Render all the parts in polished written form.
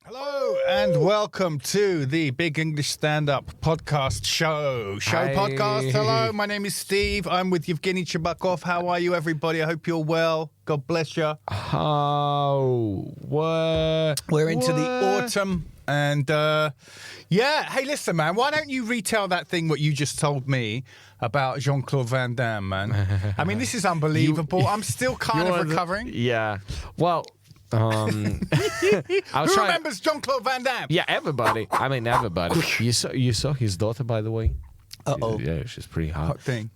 Hello and welcome to the Big English Stand-Up podcast show. Podcast. Hello, my name is Steve. I'm with Evgeniy Chebatkov. How are you, everybody? I hope you're well. God bless you. Oh, what? We're into the autumn. And, hey, listen, man, why don't you retell that thing what you just told me about Jean-Claude Van Damme, man? I mean, this is unbelievable. I'm still kind of recovering. Yeah. Well, Who remembers Jean-Claude Van Damme? Yeah, everybody. I mean, everybody. You saw his daughter, by the way? Uh-oh. Yeah, she's pretty hot. Hot thing.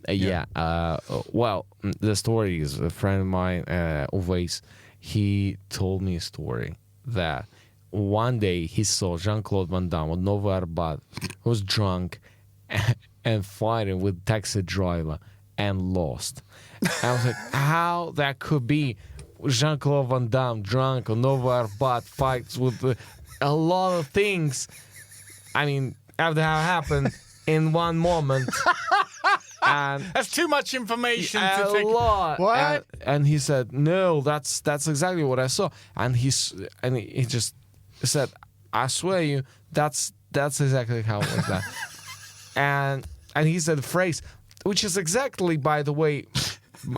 Well, the story is a friend of mine, always, he told me a story that one day he saw Jean-Claude Van Damme on Novo Arbat, who was drunk and fighting with taxi driver and lost. I was like, how that could be? Jean-Claude Van Damme drunk on Novo Arbat fights with a lot of things. I mean, after that happened in one moment. And that's too much information to take. A lot. What? And he said, no, that's exactly what I saw. And he just said, I swear you, that's exactly how it was that. and he said a phrase, which is exactly, by the way,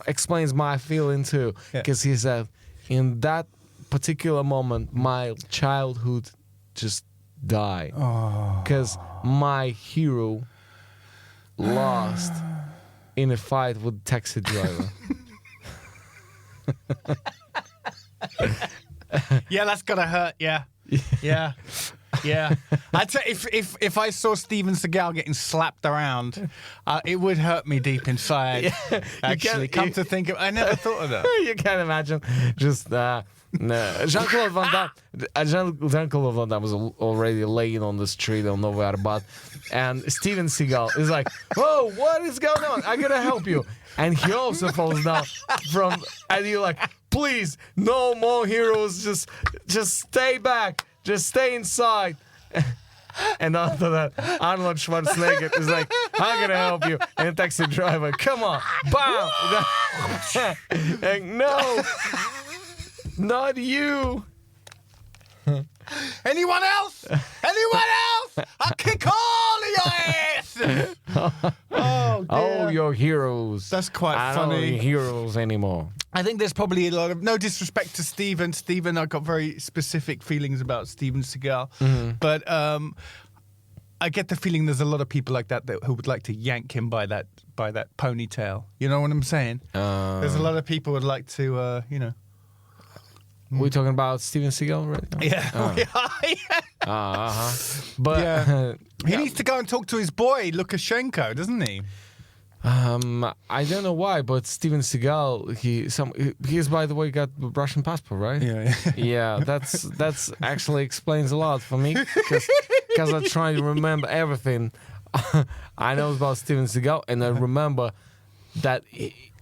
explains my feeling too. Because he said, in that particular moment, my childhood just died. Because my hero lost in a fight with taxi driver. Yeah, that's gotta hurt. Yeah. I'd say if I saw Steven Seagal getting slapped around, it would hurt me deep inside. Yeah, actually, come to think of, I never thought of that. You can't imagine. Just Jean-Claude Van Damme. Jean-Claude Van Damme was already laying on the street on Novo Arbat, and Steven Seagal is like, "Whoa, what is going on? I gotta help you." And he also falls down and you're like, "Please, no more heroes. Just stay back. Just stay inside." And after that, Arnold Schwarzenegger is like, "I'm gonna help you." And the taxi driver, "Come on, bam!" Like, no, not you. Anyone else? Anyone else? I'll kick all of your asses. Oh, dear. Oh, your heroes. That's quite I funny. don't know your heroes anymore. I think there's probably a lot of, no disrespect to Steven. I've got very specific feelings about Steven Seagal. But I get the feeling there's a lot of people like that who would like to yank him by that ponytail. You know what I'm saying? There's a lot of people who would like to, We're talking about Steven Seagal right now? Yeah, we are. But he needs to go and talk to his boy, Lukashenko, doesn't he? I don't know why, but Steven Seagal, he's by the way got a Russian passport, right? Yeah. Yeah, that's actually explains a lot for me because I try to remember everything I know about Steven Seagal, and I remember that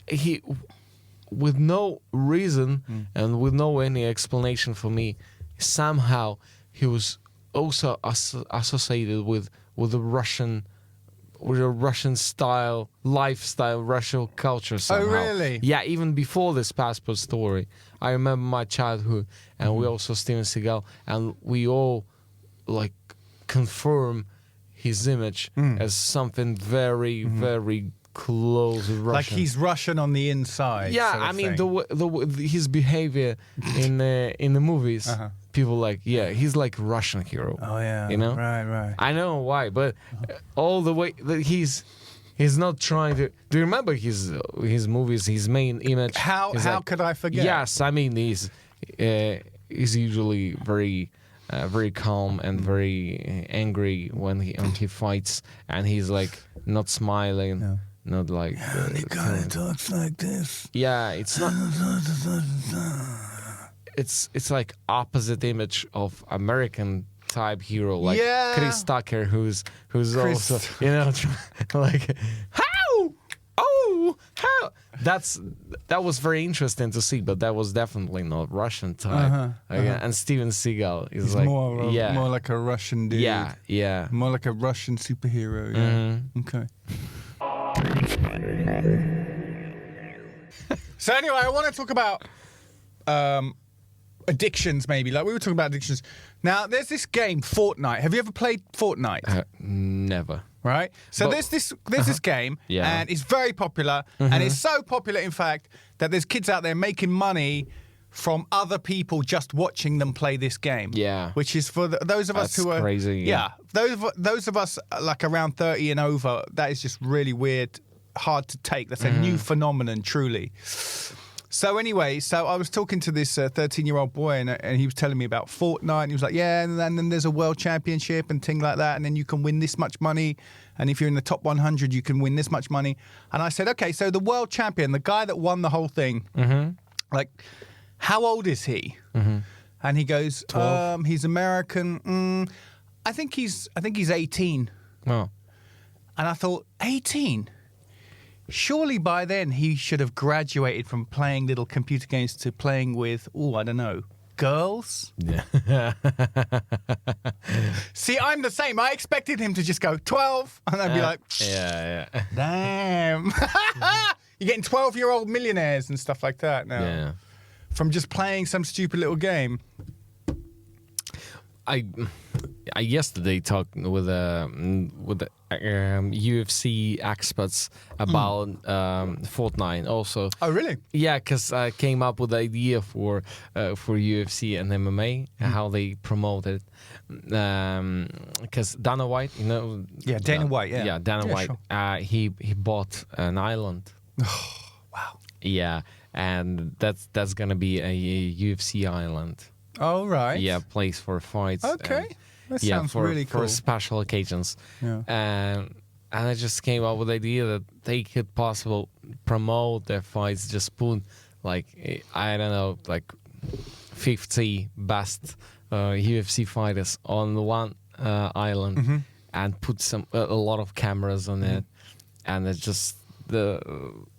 he with no reason and with no any explanation for me, somehow he was also associated with a Russian style lifestyle, Russian culture somehow. Oh, really? Yeah, even before this passport story, I remember my childhood, and we also Steven Seagal, and we all like confirm his image as something very, very close to Russian. Like he's Russian on the inside. Yeah, sort of I mean thing. his behavior in the movies. People like, yeah, he's like a Russian hero. Oh yeah, you know, right. I know why, but all the way that he's not trying to. Do you remember his movies? His main image. How could I forget? Yes, I mean he's usually very calm and very angry when he fights, and he's like not smiling. No. Not like he kind of talks like this. Yeah, it's not. It's like opposite image of American type hero, like Chris Tucker, who's also like how that was very interesting to see, but that was definitely not Russian type. And Steven Seagal is he's like more like a Russian dude. Yeah, more like a Russian superhero. Yeah. Okay. So anyway, I want to talk about addictions, maybe. Like we were talking about addictions. Now, there's this game, Fortnite. Have you ever played Fortnite? Never. Right? So But- there's this game, Yeah. and it's very popular, and it's so popular, in fact, that there's kids out there making money from other people just watching them play this game. Yeah. Which is for those of us That's who are... crazy, yeah. Those of us like around 30 and over, that is just really weird, hard to take. That's a new phenomenon, truly. So anyway, I was talking to this 13-year-old boy, and he was telling me about Fortnite, and he was like, yeah, and then there's a world championship and thing like that, and then you can win this much money, and if you're in the top 100, you can win this much money. And I said, okay, so the world champion, the guy that won the whole thing, like, how old is he? And he goes, 12. He's American. I think he's 18. Oh. And I thought, 18? Surely by then he should have graduated from playing little computer games to playing with, I don't know, girls? Yeah. See, I'm the same. I expected him to just go 12, and I'd be like, yeah. damn. You're getting 12-year-old millionaires and stuff like that now. Yeah. From just playing some stupid little game. I yesterday talked with the UFC experts about Fortnite also. Oh, really? Yeah, because I came up with the idea for UFC and MMA, how they promote it. Because Dana White, you know. Yeah, Dana White, yeah. Yeah, Dana White. Sure. He bought an island. Wow. Yeah, and that's gonna be a UFC island. Oh, right. Yeah, place for fights. Okay. That Yeah, sounds for, really cool. for special occasions. Yeah. And I just came up with the idea that they could possibly promote their fights, just put like, I don't know, like 50 best UFC fighters on one island and put a lot of cameras on it. And it's just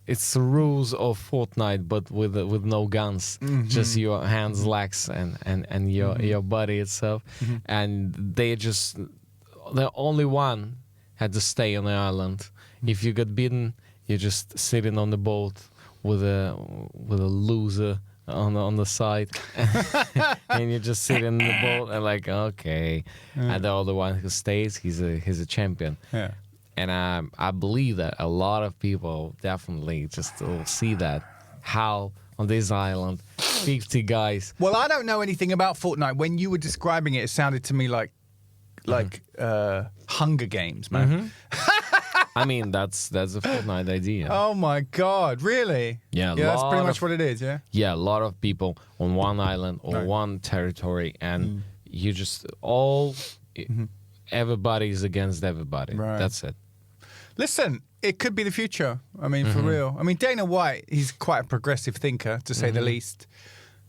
it's the rules of Fortnite, but with no guns, just your hands, legs, and your body itself. And the only one had to stay on the island. If you got beaten, you're just sitting on the boat with a loser on the side, and you just sit in the boat and like, okay. And the other one who stays, he's a champion. Yeah. And I believe that a lot of people definitely just will see that, how on this island, 50 guys. Well, I don't know anything about Fortnite. When you were describing it, it sounded to me like Hunger Games, man. I mean, that's a Fortnite idea. Oh my God, really? Yeah, that's pretty lot much of- what it is, yeah? Yeah, a lot of people on one island or Right. one territory, and you just everybody's against everybody. Right. That's it. Listen, it could be the future. I mean, for real. I mean, Dana White, he's quite a progressive thinker, to say the least.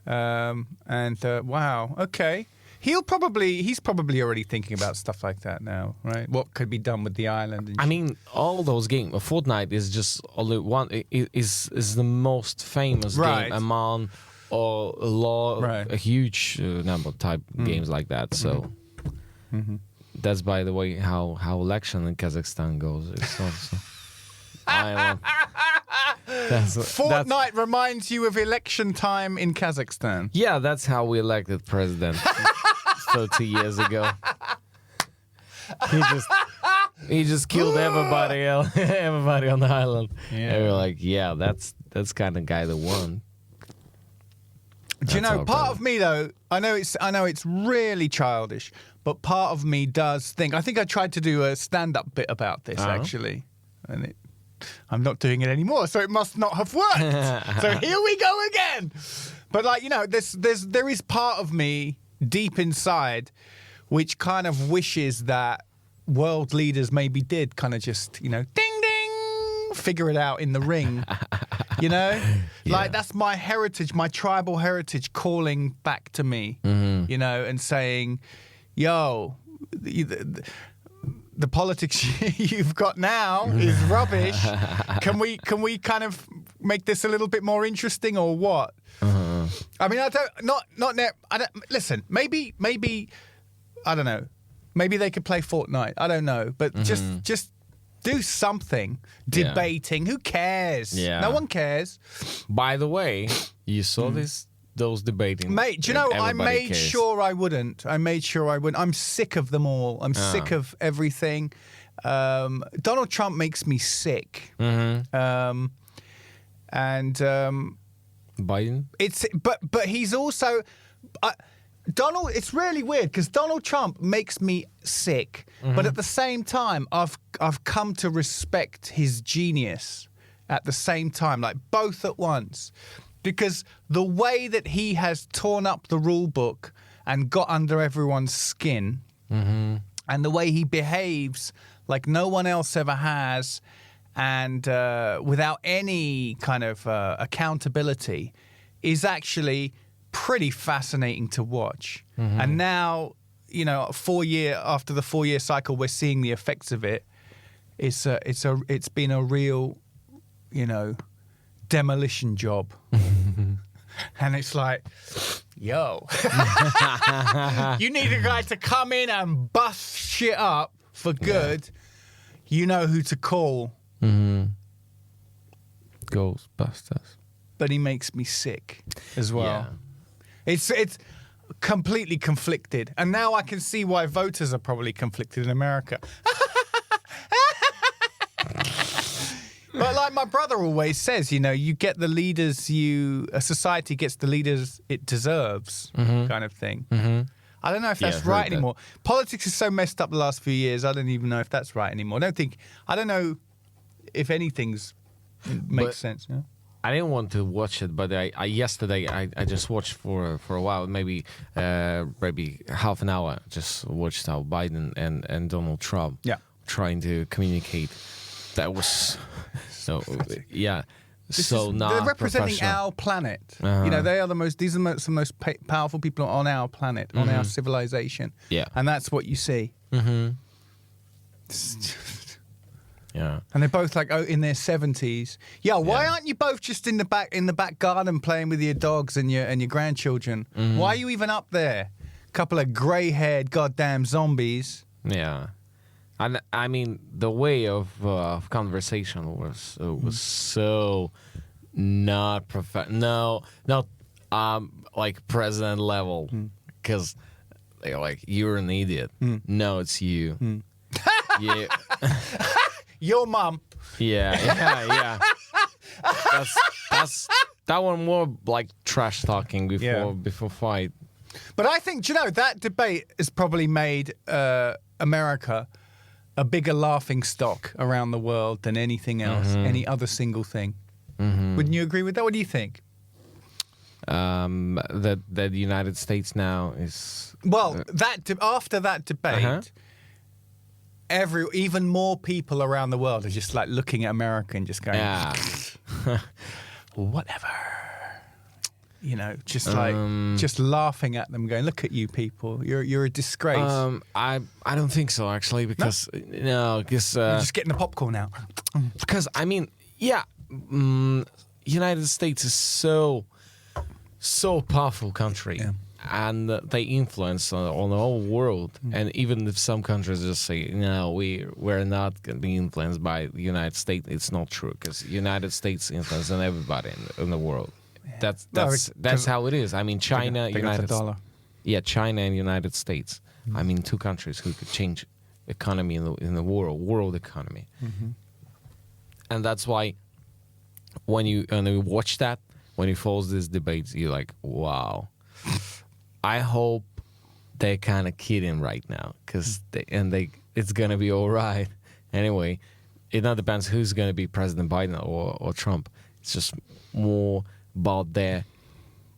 Wow, okay. He's probably already thinking about stuff like that now, right? What could be done with the island? And I mean, all those games. Fortnite is just only one. Is the most famous Right. game among Right. a huge number of type games like that. So that's, by the way, how election in Kazakhstan goes. It's also island. Fortnite reminds you of election time in Kazakhstan. Yeah, that's how we elected president 30 years ago. He just killed everybody else, everybody on the island. Yeah. And we're like, yeah, that's kind of guy that won. Do you That's know, our part brother. of me though, I know it's really childish, but part of me does think. I think I tried to do a stand-up bit about this actually, and I'm not doing it anymore, so it must not have worked. So here we go again. But like, you know, there is part of me deep inside which kind of wishes that world leaders maybe did kind of just, you know, ding ding, figure it out in the ring. You know, like that's my heritage, my tribal heritage calling back to me, you know, and saying, yo, the politics you've got now is rubbish. Can we kind of make this a little bit more interesting or what? I mean, listen, maybe, I don't know. Maybe they could play Fortnite. I don't know. But just Do something. Debating. Who cares? Yeah. No one cares. By the way, you saw those debating. Mate, do you know, I Everybody made cares. sure I wouldn't. I'm sick of them all. I'm sick of everything. Donald Trump makes me sick. Mm-hmm. Biden? But he's also Donald. It's really weird because Donald Trump makes me sick, but at the same time, I've come to respect his genius. At the same time, like both at once, because the way that he has torn up the rule book and got under everyone's skin, and the way he behaves like no one else ever has, and without any kind of accountability, is actually pretty fascinating to watch. And now, you know, after the 4-year cycle, we're seeing the effects of it. It's been a real, you know, demolition job. And it's like, yo, you need a guy to come in and bust shit up for good. You know who to call. Ghostbusters. But he makes me sick as well. Yeah. It's completely conflicted. And now I can see why voters are probably conflicted in America. But like my brother always says, you know, you get the leaders a society gets the leaders it deserves, kind of thing. I don't know if that's right anymore. Politics is so messed up the last few years, I don't even know if that's right anymore. I don't know if anything's makes sense. Yeah? I didn't want to watch it, but yesterday I just watched for a while, maybe half an hour. Just watched how Biden and Donald Trump trying to communicate. That was so not they're representing our planet. You know, they are these are the most powerful people on our planet, on our civilization. Yeah, and that's what you see. Yeah, and they're both like in their 70s. Yeah, why aren't you both just in the back garden playing with your dogs and your grandchildren? Why are you even up there? Couple of grey-haired goddamn zombies. Yeah. And I mean, the way of conversation was so not not like president level, because they're like, you're an idiot. No, it's you. Yeah, your mum. Yeah. That's that one more like trash talking before fight. But I think, you know, that debate has probably made America a bigger laughing stock around the world than anything else, any other single thing. Wouldn't you agree with that? What do you think? That the United States now is... Well, after that debate, even more people around the world are just like looking at America and just going, whatever. You know, just like just laughing at them, going, "Look at you people! You're a disgrace." I don't think so, actually, because because you're just getting the popcorn out. Because I mean, United States is so powerful country, and they influence on the whole world. And even if some countries just say, "No, we're not going to be influenced by the United States," it's not true, because United States influence on everybody in the world. That's how it is. I mean, China, China and United States. I mean, two countries who could change economy in the world economy. And that's why when you watch that, when you follow these debates, you're like, wow. I hope they're kind of kidding right now, because it's gonna be all right. Anyway, it not depends who's gonna be President Biden or Trump. It's just more about their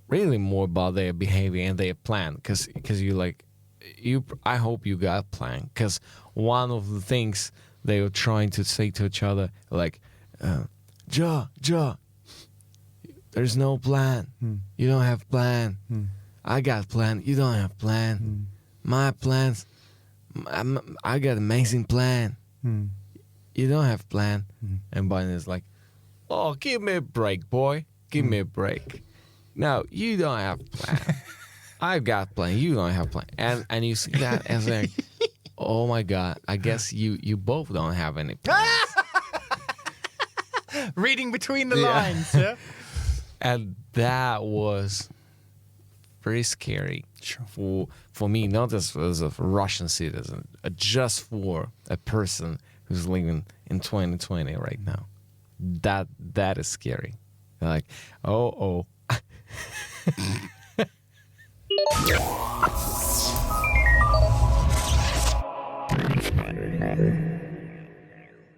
behavior and their plan, because I hope you got a plan, because one of the things they were trying to say to each other, like, Joe, there's no plan. You don't have plan. I got plan. You don't have plan. My plans, I got amazing plan. You don't have plan. And Biden is like, oh, give me a break, boy. Give me a break. No, you don't have plan. I've got plan. You don't have plan. And you see that as like, oh my God, I guess you both don't have any plan. Reading between the lines, yeah? And that was very scary for me, not as a Russian citizen, just for a person who's living in 2020 right now. That is scary. Like, oh.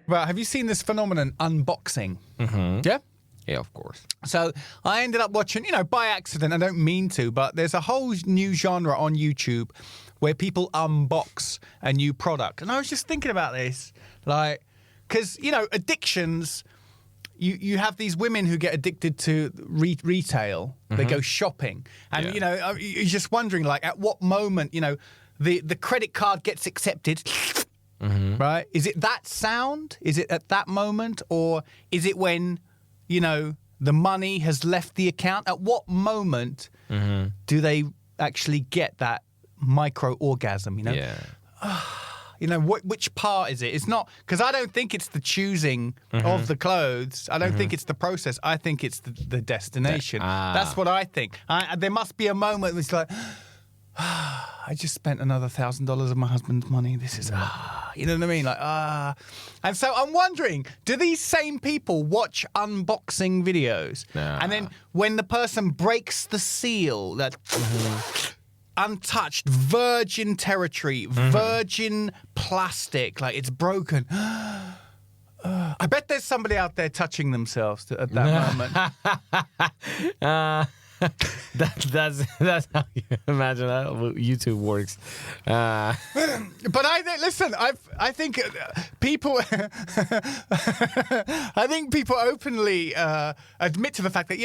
Well, have you seen this phenomenon, unboxing? Mm-hmm. Yeah? Yeah, of course. So I ended up watching, by accident, I don't mean to, but there's a whole new genre on YouTube where people unbox a new product. And I was just thinking about this, like, because, addictions, you have these women who get addicted to retail. They go shopping. And, you're just wondering, like, at what moment, the credit card gets accepted, right? Is it that sound? Is it at that moment? Or is it when... the money has left the account? At what moment do they actually get that micro orgasm? Yeah. Which part is it? It's not, because I don't think it's the choosing of the clothes. I don't think it's the process. I think it's the destination. That's what I think. There must be a moment where it's like, I just spent another $1,000 of my husband's money. This is, you know what I mean? Like, And so I'm wondering, do these same people watch unboxing videos? And then when the person breaks the seal, that untouched, virgin territory, virgin plastic, like it's broken. I bet there's somebody out there touching themselves at that moment. That's how you imagine how YouTube works. But I think people I think people openly admit to the fact that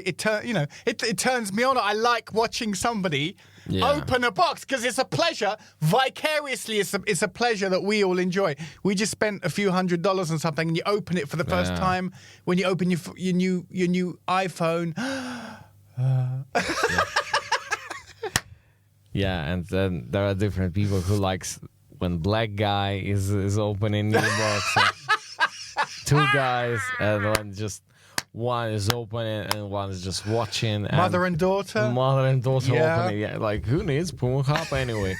it turns me on. I like watching somebody open a box because it's a pleasure. Vicariously, it's a pleasure that we all enjoy. We just spent a few $100s on something, and you open it for the first time when you open your new iPhone. And then there are different people who likes when black guy is opening new box. Two guys, and one is opening and one is just watching. Mother and daughter opening. Yeah, like who needs Pornhub anyway?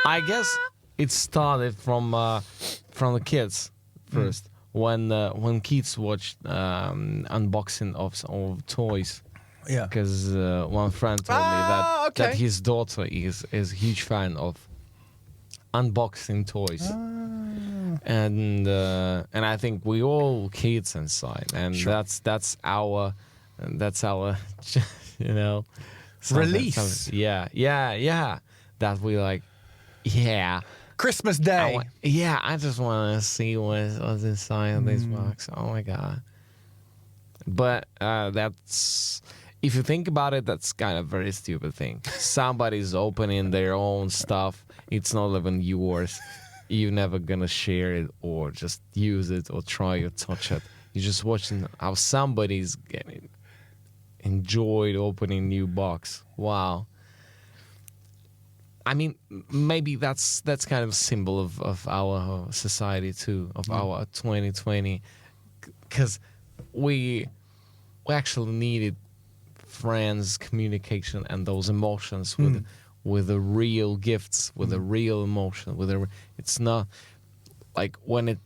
I guess it started from the kids first. When kids watched unboxing of toys, because one friend told me that his daughter is a huge fan of unboxing toys, and I think we all kids inside, and that's our release. That we like, Christmas Day. I just want to see what's inside of this box. Oh my god! But that's, if you think about it, that's kind of very stupid thing. Somebody's opening their own stuff. It's not even yours. You're never gonna share it or just use it or try or touch it. You're just watching how somebody's getting enjoyed opening new box. Wow. I mean, maybe that's kind of a symbol of our society too, of our 2020, because we actually needed friends, communication, and those emotions with the real gifts, with the real emotion, it's not like when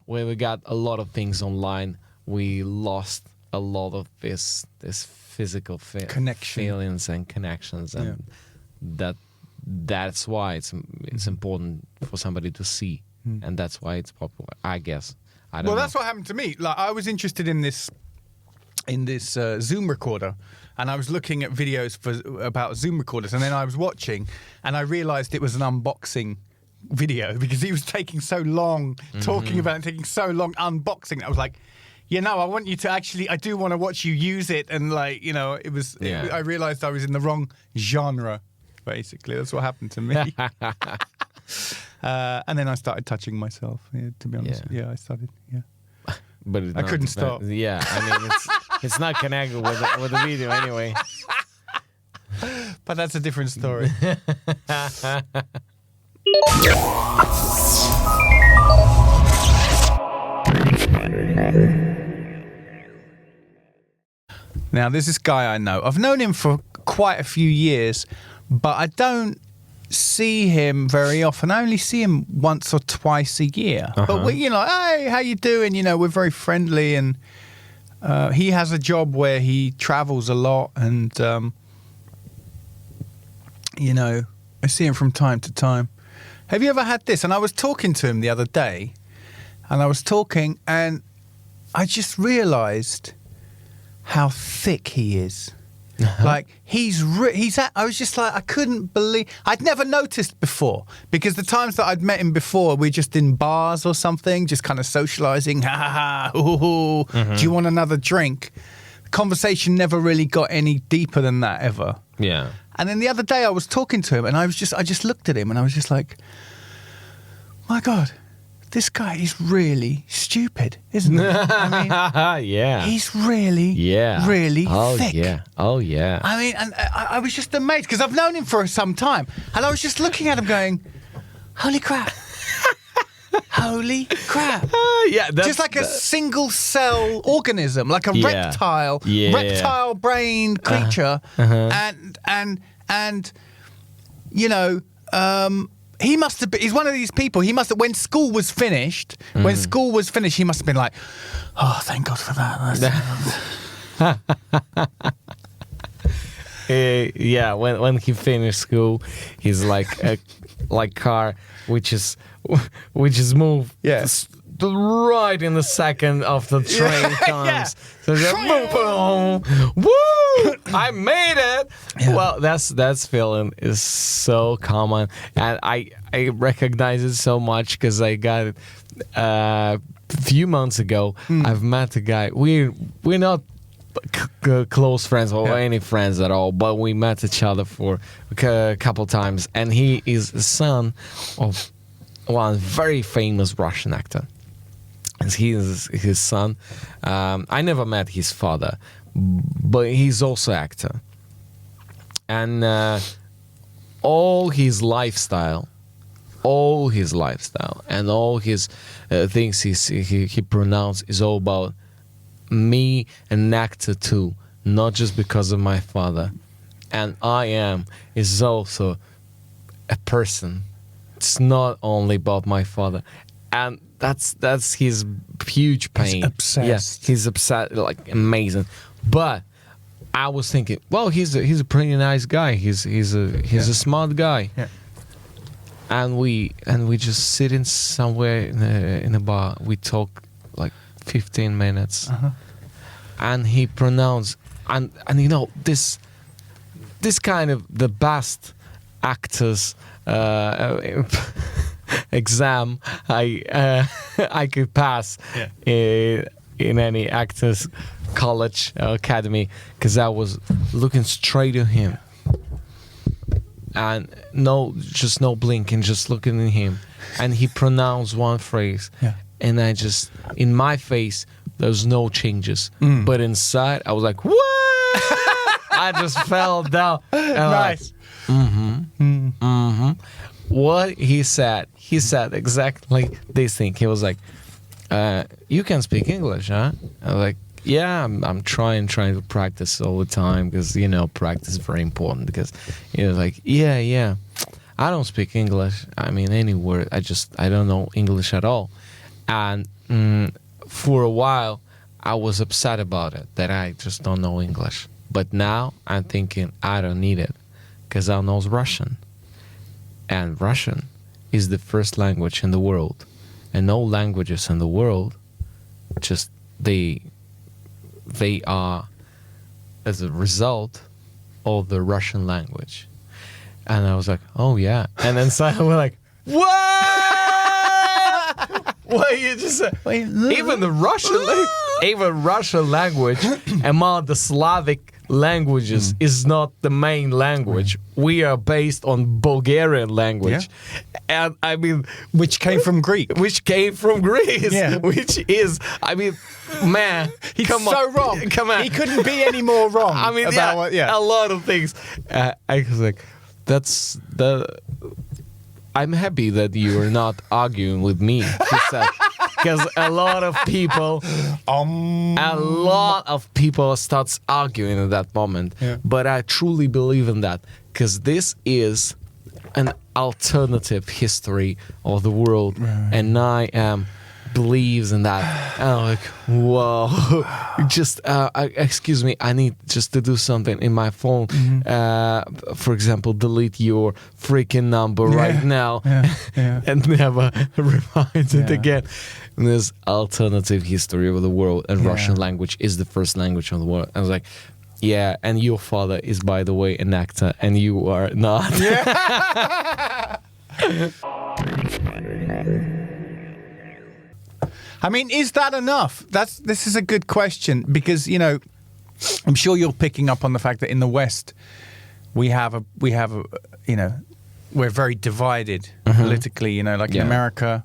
we got a lot of things online, we lost a lot of this physical feelings and connections, and that's why it's important for somebody to see, and that's why it's popular, I guess. I don't know. That's what happened to me. Like, I was interested in this Zoom recorder, and I was looking at videos about Zoom recorders, and then I was watching, and I realized it was an unboxing video because he was taking so long talking about it, and taking so long unboxing. I was like, I want you to actually, I do want to watch you use it, and like, it was, I realized I was in the wrong genre. Basically, that's what happened to me. And then I started touching myself. To be honest, I started. But I couldn't stop. I mean, it's not connected with the video anyway. But that's a different story. Now, there's this guy I know. I've known him for quite a few years, but I don't see him very often. I only see him once or twice a year. But we, hey, how you doing? We're very friendly, and he has a job where he travels a lot, and I see him from time to time. Have you ever had this? And I was talking to him the other day, and I just realised how thick he is. Like I was just like, I couldn't believe, I'd never noticed before, because the times that I'd met him before, we're just in bars or something, just kind of socializing, ha ha ha, do you want another drink? The conversation never really got any deeper than that ever. Yeah. And then the other day I was talking to him, and I just looked at him, and I was just like, my God, this guy is really stupid, isn't he? I mean, yeah. He's really thick. Yeah. Oh, yeah. I mean, and I was just amazed, because I've known him for some time, and I was just looking at him going, holy crap. Holy crap. Yeah, just like a single cell organism, like a reptile brain creature. And he must have been, he's one of these people, he must have, when school was finished, he must have been like, oh, thank God for that. Yeah, when he finished school, he's like car which is moved right in the second of the train comes. Yeah. So just boom, boom, woo! I made it. Yeah. Well, that's feeling is so common, and I recognize it so much because I got it a few months ago. I've met a guy. We're not close friends or any friends at all, but we met each other for a couple times, and he is the son of one very famous Russian actor. And he is his son. I never met his father, but he's also actor, and all his lifestyle, and all his things he pronounced is all about me, an actor too, not just because of my father. And is also a person. It's not only about my father. And that's his huge pain. He's obsessed. Yeah, he's obsessed, like amazing. But I was thinking, well, he's a pretty nice guy. He's a smart guy. Yeah. And we just sitting somewhere in a bar. We talk like 15 minutes, and he pronounced and this kind of the best actors exam I could pass in any actors college or academy, because I was looking straight at him and no blinking, just looking at him, and he pronounced one phrase, and I just, in my face there's no changes, but inside I was like, what? I just fell down. Nice. What he said exactly this thing. He was like, you can speak English, huh? I was like, yeah, I'm trying to practice all the time, because practice is very important, because like, yeah, I don't speak English. I mean, any word. I don't know English at all. And for a while I was upset about it, that I just don't know English. But now I'm thinking I don't need it, because I know Russian. And Russian is the first language in the world. And all languages in the world, just they are as a result of the Russian language. And I was like, oh yeah. And then suddenly we're like, what? What you just said? Even the Russian language among the Slavic languages is not the main language. We are based on Bulgarian language, and I mean, which came from Greece, which is, I mean, man, he's so wrong. Come on, he couldn't be any more wrong. I mean, about a lot of things. I was like, that's the. I'm happy that you are not arguing with me. He said, because a lot of people starts arguing at that moment. Yeah. But I truly believe in that, because this is an alternative history of the world, and I am believes in that. And I'm like, whoa. Just excuse me, I need just to do something in my phone. For example, delete your freaking number right now and never remind it again. And there's alternative history of the world, and Russian language is the first language of the world. I was like, yeah, and your father is, by the way, an actor, and you are not. I mean, is that enough? This is a good question, because, you know, I'm sure you're picking up on the fact that in the West we have a you know, we're very divided politically, you know, like in America,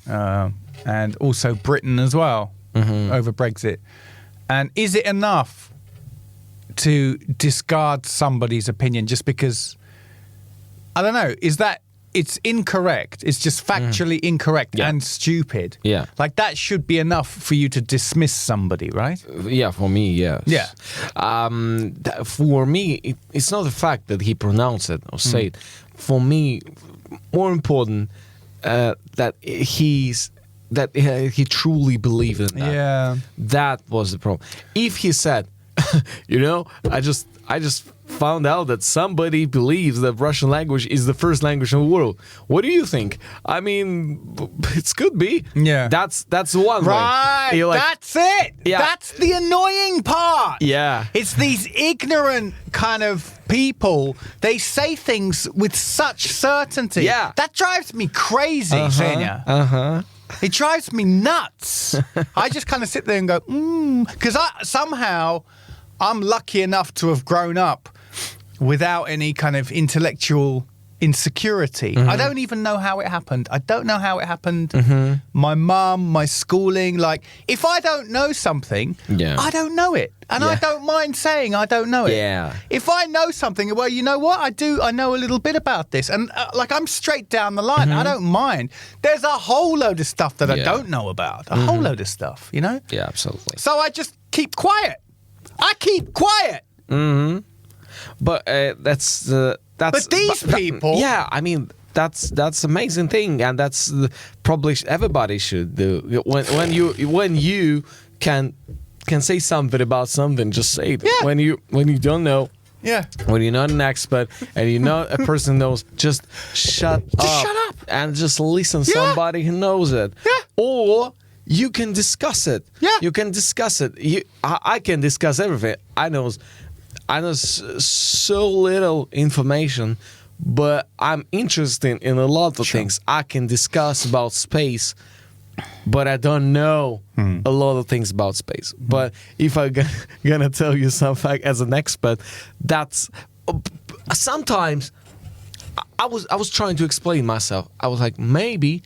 and also Britain as well over Brexit. And is it enough to discard somebody's opinion just because, I don't know, is that it's incorrect, it's just factually incorrect and stupid? Yeah. Like, that should be enough for you to dismiss somebody, right? Yeah, for me, yes. Yeah. For me, it's not the fact that he pronounced it or said it. For me, more important that he truly believed in that. Yeah. That was the problem. If he said, you know, I just found out that somebody believes that Russian language is the first language in the world. What do you think? I mean, it could be. Yeah. That's one Right. way. Like, that's it. Yeah. That's the annoying part. Yeah. It's these ignorant kind of people. They say things with such certainty. Yeah. That drives me crazy, Xenia. It drives me nuts. I just kind of sit there and go, because somehow I'm lucky enough to have grown up without any kind of intellectual insecurity. I don't even know how it happened. I don't know how it happened. My mum, my schooling, like, if I don't know something, I don't know it. And I don't mind saying I don't know it. Yeah. If I know something, well, you know what? I know a little bit about this. And like, I'm straight down the line. I don't mind. There's a whole load of stuff that I don't know about. A whole load of stuff, you know? Yeah, absolutely. So I just keep quiet. I keep quiet. But that's But these people... Yeah, I mean, that's amazing thing, and that's probably everybody should do. When you can say something about something, just say it. Yeah. When you don't know, when you're not an expert and you're not a person who knows, just shut up and just listen to somebody who knows it. Yeah. Or you can discuss it. Yeah. You can discuss it. I can discuss everything. I know so little information, but I'm interested in a lot of things. I can discuss about space, but I don't know a lot of things about space. But if I'm gonna tell you something as an expert, that's sometimes I was trying to explain myself. I was like, maybe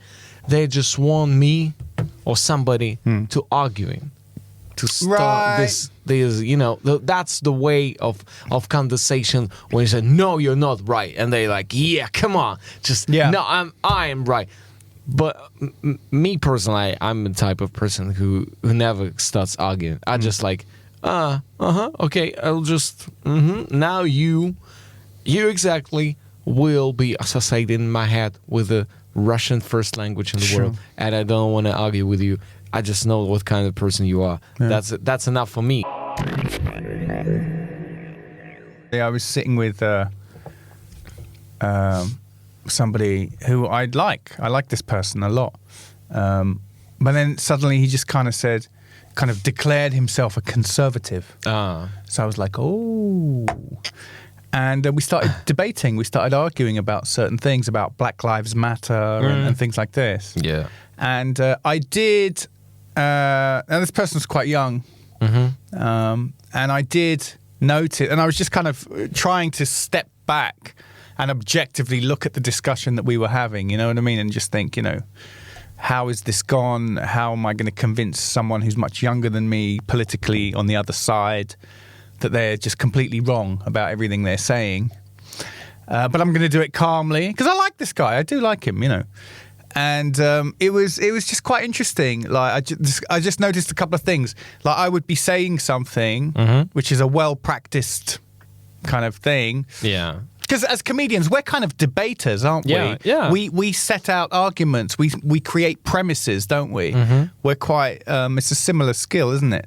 they just want me or somebody to arguing, to start this, you know, that's the way of conversation when you say, no, you're not right. And they like, yeah, come on. Just, no, I am right. But me personally, I'm the type of person who never starts arguing. I just like, okay, I'll just, now you exactly will be associated in my head with the Russian first language in the world. And I don't want to argue with you. I just know what kind of person you are. Yeah. That's enough for me. I was sitting with somebody who I like this person a lot. But then suddenly he just kind of declared himself a conservative. So I was like, oh. And we started debating. We started arguing about certain things, about Black Lives Matter and things like this. Yeah. And I did... now this person's quite young. And I did notice... And I was just kind of trying to step back and objectively look at the discussion that we were having, you know what I mean? And just think, you know, how is this gone? How am I going to convince someone who's much younger than me politically on the other side that they're just completely wrong about everything they're saying? But I'm going to do it calmly because I like this guy. I do like him, you know. And it was just quite interesting. Like I just noticed a couple of things. Like I would be saying something, which is a well-practiced kind of thing. Yeah. Because as comedians, we're kind of debaters, aren't we? Yeah. We set out arguments. We create premises, don't we? We're quite. It's a similar skill, isn't it?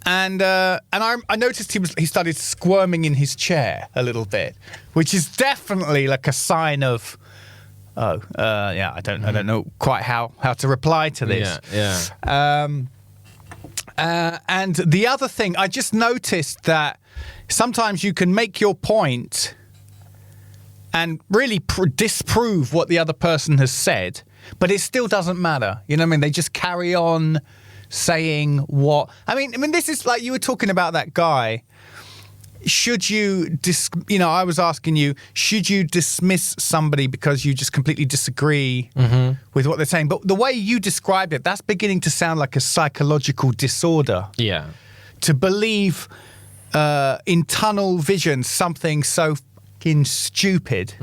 And I noticed he started squirming in his chair a little bit, which is definitely like a sign of. I don't know quite how to reply to this. Yeah. And the other thing, I just noticed that sometimes you can make your point and really disprove what the other person has said, but it still doesn't matter. You know what I mean? They just carry on saying what. I mean, this is like you were talking about that guy. Should you, I was asking you, should you dismiss somebody because you just completely disagree with what they're saying? But the way you described it, that's beginning to sound like a psychological disorder. Yeah. To believe in tunnel vision something so fucking stupid.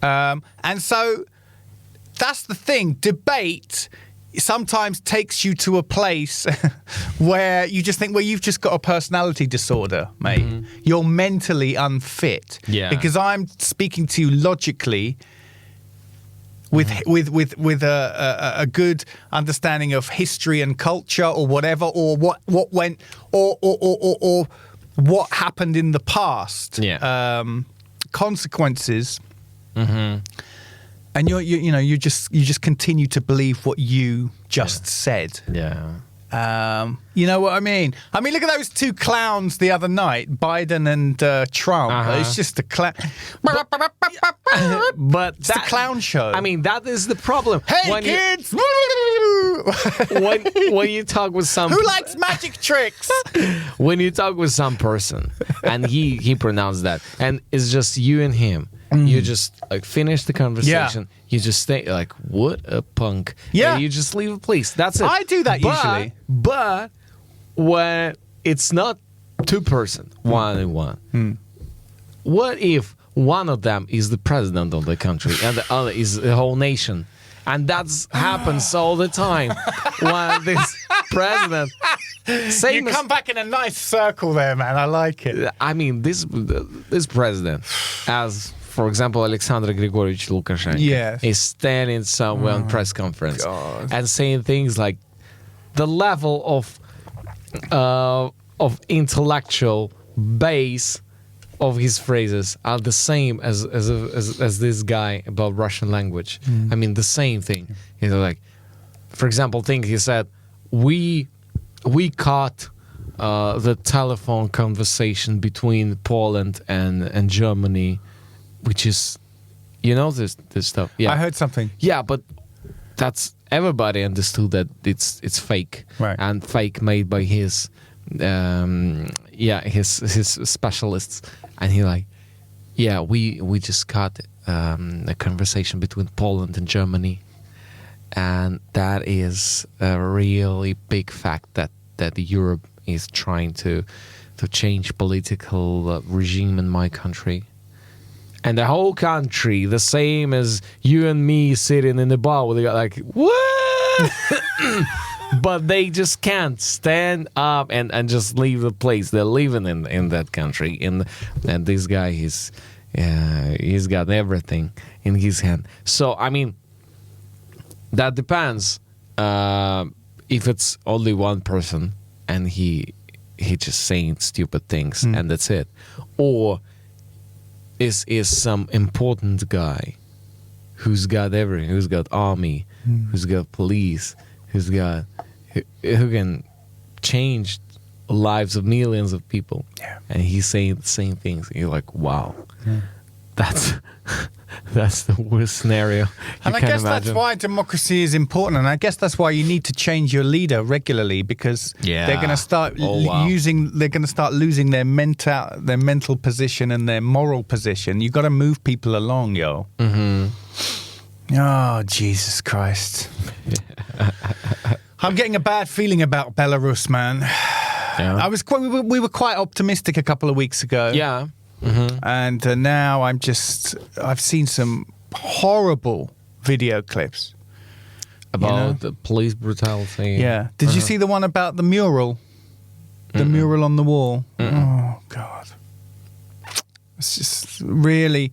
And so that's the thing. Debate sometimes takes you to a place where you just think, well, you've just got a personality disorder, mate. You're mentally unfit. Yeah. Because I'm speaking to you logically with a good understanding of history and culture or whatever, or what went or what happened in the past. Yeah. Consequences. And you just continue to believe what you just said. Yeah. You know what I mean? I mean, look at those two clowns the other night, Biden and Trump. It's just a clown. But it's a clown show. I mean, that is the problem. Hey, kids! when you talk with some... Who likes magic tricks? When you talk with some person, and he pronounced that, and it's just you and him, you just like finish the conversation. Yeah. You just stay like, what a punk. Yeah. And you just leave a place. That's it. I do that usually. But when it's not two-person, one-on-one, what if one of them is the president of the country and the other is the whole nation? And that happens all the time. When this president... You come back in a nice circle there, man. I like it. I mean, this president, as for example, Alexander Grigorievich Lukashenko, is standing somewhere on press conference and saying things like, the level of intellectual base of his phrases are the same as this guy about Russian language. I mean, the same thing. You know, like, for example, he said, we caught the telephone conversation between Poland and Germany, which is, this stuff. Yeah, I heard something. Yeah, but that's everybody understood that it's fake, right? And fake made by his specialists, and he like, we just caught a conversation between Poland and Germany. And that is a really big fact that Europe is trying to change political regime in my country. And the whole country, the same as you and me sitting in the bar, where they got like, what? But they just can't stand up and just leave the place. They're living in that country. And this guy, he's got everything in his hand. So, I mean, that depends if it's only one person and he just saying stupid things and that's it, or is some important guy who's got everything, who's got army, who's got police, who can change lives of millions of people, and he's saying the same things. You're like, wow, that's the worst scenario. And I guess that's why democracy is important, and I guess that's why you need to change your leader regularly, because they're going to start losing their mental position and their moral position. You've got to move people along, yo. Oh, Jesus Christ. I'm getting a bad feeling about Belarus, man. Yeah. We were quite optimistic a couple of weeks ago. Yeah. And now I've seen some horrible video clips. About the police brutality. Yeah. Did you see the one about the mural? The mural on the wall? Oh, God. It's just really...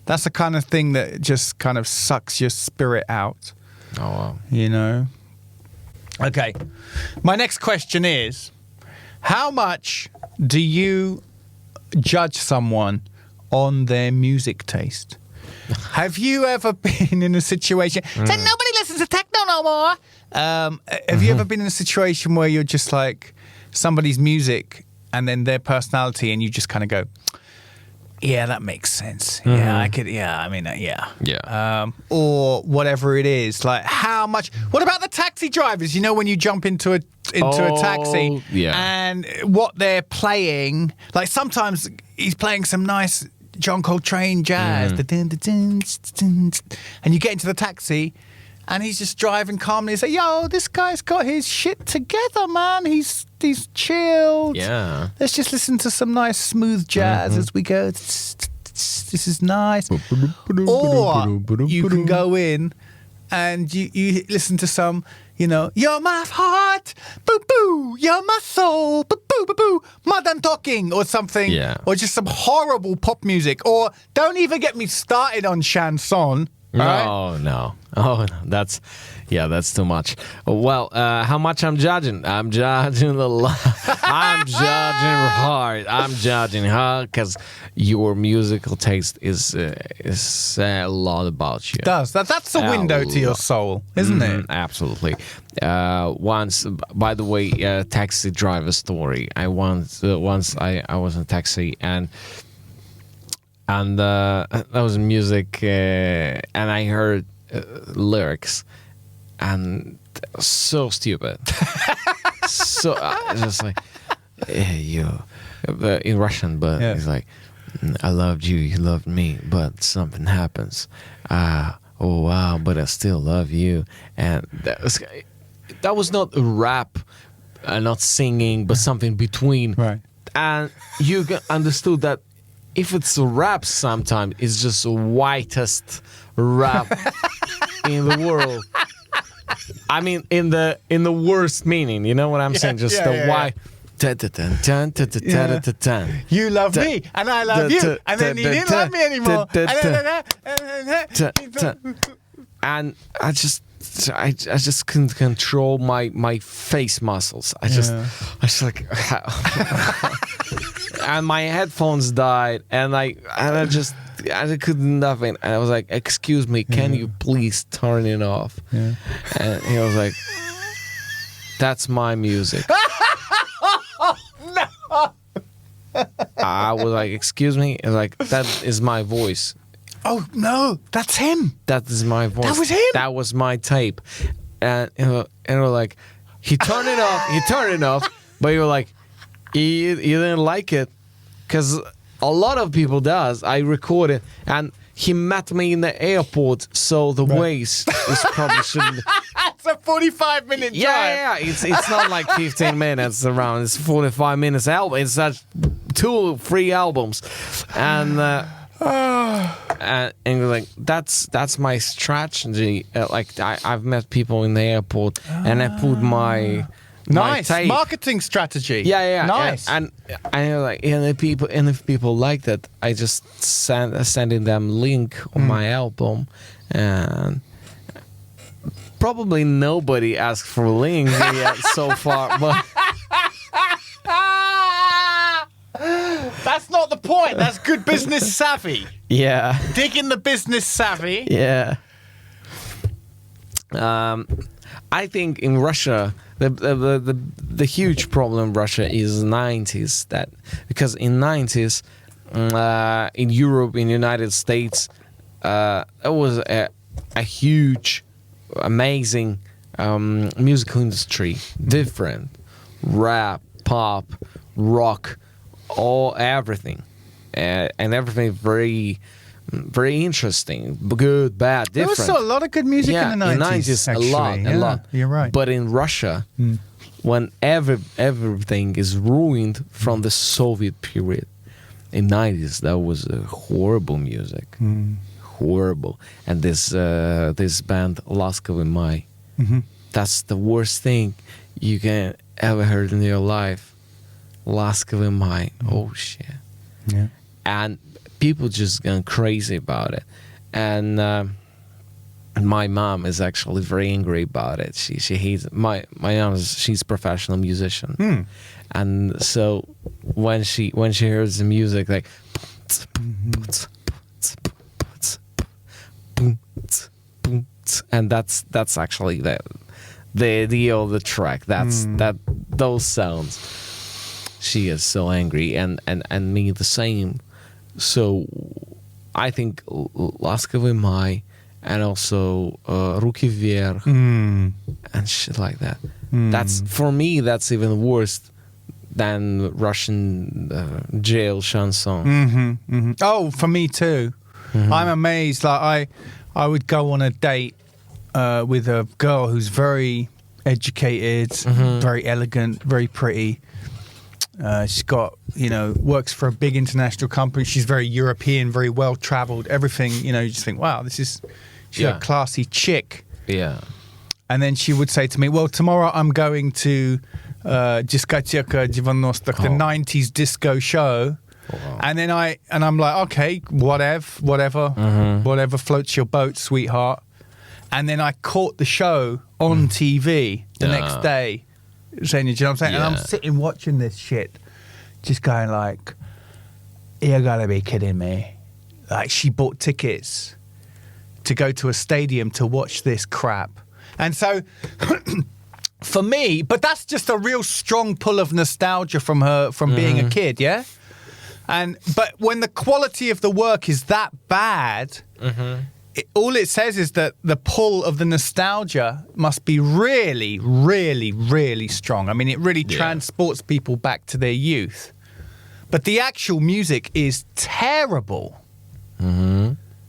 That's the kind of thing that just kind of sucks your spirit out. Oh, wow. You know? Okay. My next question is, how much do you judge someone on their music taste? Have you ever been in a situation... So nobody listens to techno no more. Have you ever been in a situation where you're just like somebody's music and then their personality and you just kind of go, yeah, that makes sense. Yeah, I could... Yeah, I mean, yeah. Yeah. Or whatever it is. Like, how much... What about the taxi drivers? You know, when you jump into a taxi and what they're playing... Like, sometimes he's playing some nice... John Coltrane jazz, and you get into the taxi, and he's just driving calmly and say, "Yo, this guy's got his shit together, man. He's chilled. Yeah. Let's just listen to some nice smooth jazz as we go. This is nice." Or you can go in and you listen to some, you know, "You're my heart, boo boo, you're my soul, boo boo boo boo, modern talking," or something, or just some horrible pop music, or don't even get me started on chanson. No, no. Oh, that's too much. Well, how much I'm judging? I'm judging a lot. I'm judging hard. I'm judging hard because your musical taste is a lot about you. It does. That's a window to your soul, isn't it? Absolutely. Once, by the way, taxi driver story. I was in a taxi and that was music, and I heard lyrics, and so stupid. So just like, you, in Russian, but it's like, "I loved you, you loved me, but something happens. Oh wow, but I still love you." And that was not a rap, not singing, but something between. Right. And you understood that if it's a rap, sometimes it's just the whitest rap in the world. I mean, in the worst meaning, you know what I'm saying? Just the white. You love me, and I love you, and then you didn't love me anymore. And I just couldn't control my face muscles. I just like, and my headphones died, and I couldn't nothing. And I was like, "Excuse me, can you please turn it off?" Yeah. And he was like, "That's my music." No. I was like, "Excuse me," and like, "That is my voice." Oh no, that's him. That is my voice. That was him. That was my tape. And we're like, he turned it off. He turned it off. But you were like, you didn't like it, because a lot of people does. I recorded, and he met me in the airport. So the waste is probably shouldn't. It's a 45-minute drive. Yeah. It's not like 15 minutes around. It's 45 minutes album. It's such 2-3 albums, and. And you're like, that's my strategy. Like I've met people in the airport, and I put my tape. Marketing strategy. Yeah. Nice. And you're like, and if people like that, I just sending them link on my album, and probably nobody asked for a link yet so far, but. That's not the point. That's good business savvy. Yeah. Dig in the business savvy. Yeah. I think in Russia, the huge problem in Russia is 90s. Because in 90s, in Europe, in the United States, it was a huge, amazing musical industry. Different. Rap, pop, rock, everything, and everything very, very interesting, good, bad, different. There was still a lot of good music in the 90s. Actually. a lot. You're right. But in Russia, when everything is ruined from the Soviet period, in 90s, that was a horrible music. horrible. And this band, Laskavy Mai, that's the worst thing you can ever heard in your life. Laskavy Mai. Oh, shit. Yeah. And people just gone crazy about it. And my mom is actually very angry about it. She hates it. My mom she's a professional musician. And so when she hears the music like and that's actually the idea of the track. That's those sounds. She is so angry and me the same. So I think Laskavy Mai and also Ruki Vverch and shit like that. That's for me. That's even worse than Russian jail chanson. Oh, for me too. I'm amazed. Like I would go on a date with a girl who's very educated, very elegant, very pretty. She's got, works for a big international company. She's very European, very well traveled. Everything, you just think, wow, she's a classy chick. Yeah. And then she would say to me, well, tomorrow I'm going to Diskoteka 90, the 90s disco show. Oh, wow. And then I'm like, okay, whatever floats your boat, sweetheart. And then I caught the show on TV the next day. Saying, you know what I'm saying? Yeah. And I'm sitting watching this shit, just going like, you gotta be kidding me. Like, she bought tickets to go to a stadium to watch this crap. And so, for me, but that's just a real strong pull of nostalgia from her, from being a kid, yeah? But when the quality of the work is that bad, all it says is that the pull of the nostalgia must be really, really, really strong. I mean, it really transports people back to their youth. But the actual music is terrible.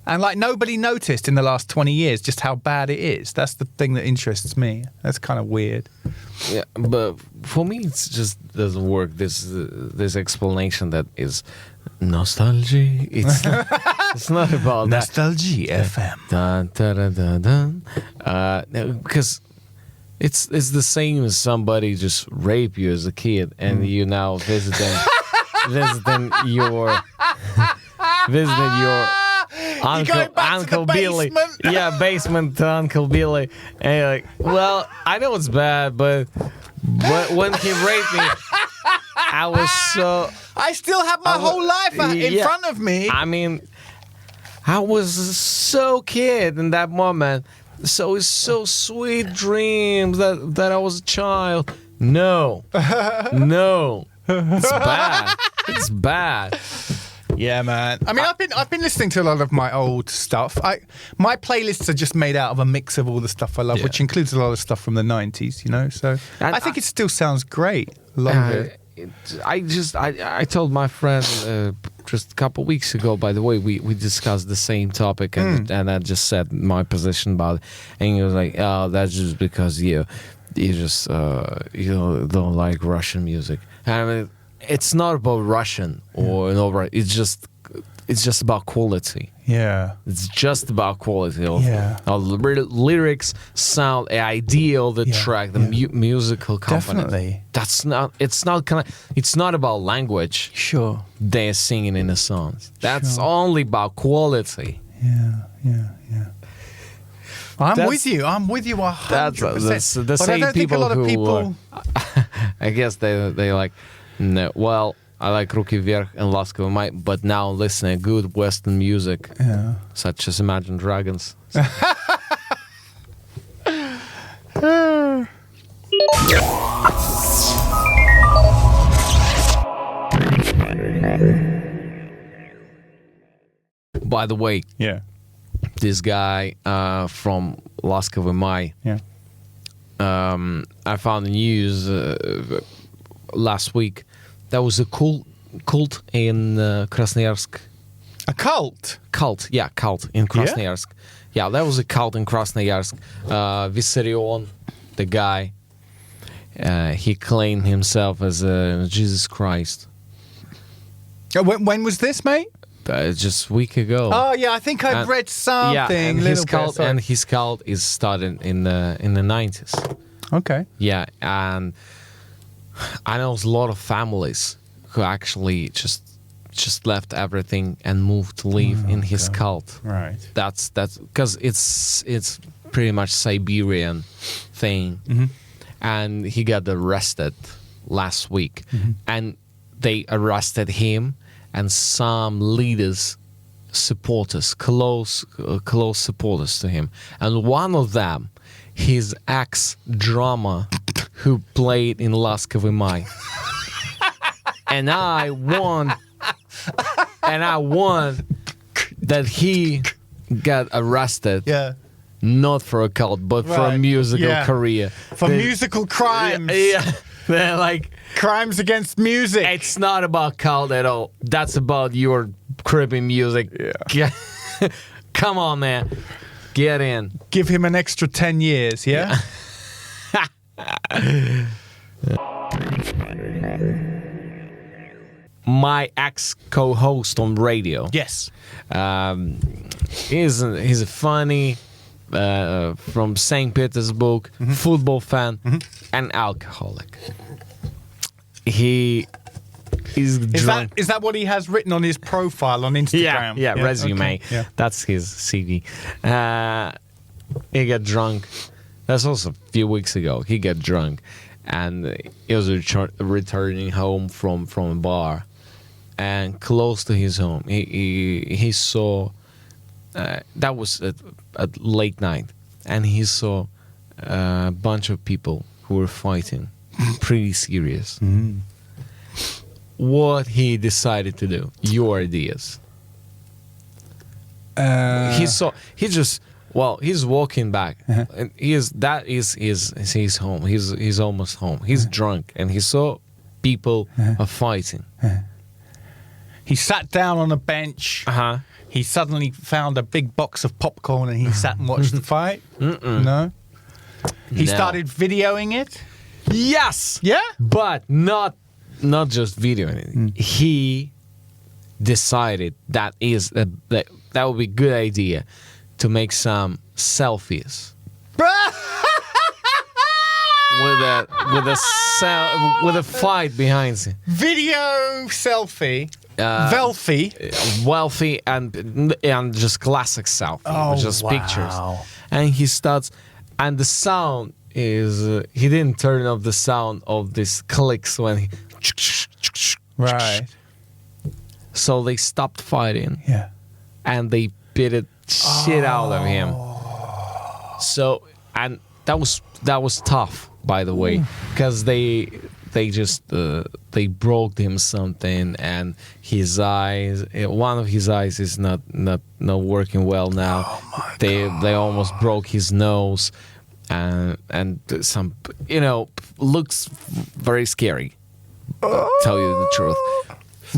And like nobody noticed in the last 20 years just how bad it is. That's the thing that interests me. That's kind of weird. Yeah, but for me, it just doesn't work. This explanation that is nostalgia. It's not about that. Nostalgia FM. Dun, dun, dun, dun, dun. Because it's the same as somebody just rape you as a kid and you now visiting your Uncle Billy. Yeah, basement to Uncle Billy. And you're like, well, I know it's bad, but when he raped me, I was so... I still have my whole life in front of me. I mean, I was so kid in that moment. So it's so sweet dreams that I was a child. No. It's bad. It's bad. Yeah, man. I mean, I've been listening to a lot of my old stuff. My playlists are just made out of a mix of all the stuff I love, which includes a lot of stuff from the 90s, So I think it still sounds great. Love it. I told my friend just a couple of weeks ago, by the way, we discussed the same topic and I just said my position about it. And he was like, oh, that's just because you just don't like Russian music. I mean, it's not about Russian or no, it's just about quality. Yeah. It's just about quality of the lyrics, sound, the idea of the track, the musical component. Definitely. It's not about language. Sure. They're singing in the songs. That's only about quality. Yeah. I'm with you 100%. That's the but same I don't think a lot of people... I guess they like, no, well, I like Ruki Vverch and Laskavy Mai, but now listening to good Western music, such as Imagine Dragons. By the way, this guy from Laskavy Mai, I found the news last week. There was a cult in Krasnoyarsk. A cult? Cult in Krasnoyarsk. Yeah, there was a cult in Krasnoyarsk. Vissarion, the guy, he claimed himself as Jesus Christ. When was this, mate? just a week ago. Oh yeah, I think I've read something. Yeah, and little bit, his cult is started in the 90s. Okay. Yeah, and I know a lot of families who actually just left everything and moved to live in his cult. Right. That's because it's pretty much Siberian thing, and he got arrested last week, and they arrested him and some leaders, supporters, close supporters to him, and one of them, his ex-drummer who played in Laskavy Mai. And I want that he got arrested. Yeah. Not for a cult, but for a musical career. For musical crimes. Yeah. They're like, crimes against music. it's not about cult at all. That's about your creepy music. Yeah. Come on, man. Get in. Give him an extra 10 years, yeah? My ex-co-host on radio. Yes. He's a funny, from St. Petersburg, football fan, and alcoholic. He is drunk. Is that what he has written on his profile on Instagram? Yeah, resume. Okay. Yeah. That's his CV. He got drunk. That's also a few weeks ago. He got drunk, and he was returning home from a bar, and close to his home, he saw. That was at late night, and he saw a bunch of people who were fighting, pretty serious. What he decided to do? Your ideas. He's walking back, and that is his home. He's almost home. He's drunk, and he saw people are fighting. He sat down on a bench. He suddenly found a big box of popcorn, and he sat and watched the fight. No. He started videoing it. Yes. Yeah. But not just videoing it. He decided that would be a good idea to make some selfies with a fight behind it. Video selfie. Velfie and just classic selfie, just pictures. And he starts, and the sound is he didn't turn off the sound of this clicks when he. Right. So they stopped fighting. Yeah. And they beat it shit out of him. So, and that was tough, by the way, because they just they broke him something, and his eyes, one of his eyes is not working well now. They almost broke his nose, and some, looks very scary. Tell you the truth,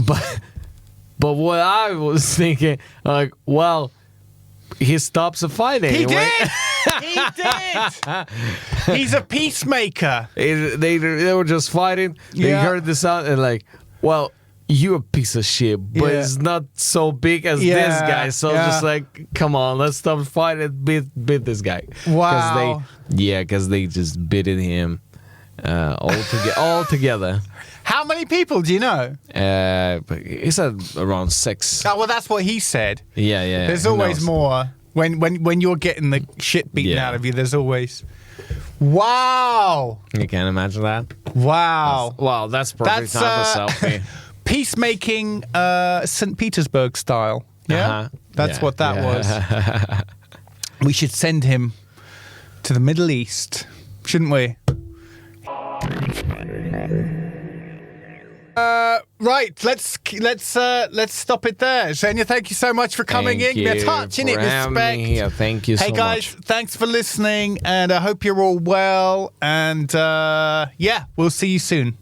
but what I was thinking, like, well, he stops the fight anyway. He did. He did. He's a peacemaker. They were just fighting. They heard the sound and like, well, you're a piece of shit, but it's not so big as this guy. So just like, come on, let's stop fighting. Beat this guy. Wow. Because they just beated him all together. How many people do you know? He said around 6. Oh, well, that's what he said. Yeah. There's always more. When you're getting the shit beaten out of you, there's always. Wow. You can't imagine that? Wow. That's perfect time for selfie. Peacemaking St. Petersburg style. Yeah? That's what that was. We should send him to the Middle East, shouldn't we? Right, let's stop it there. Xenia, thank you so much for coming in. Thank We're touching it, respect. Yeah, thank you so much. Hey guys, thanks for listening, and I hope you're all well. And we'll see you soon.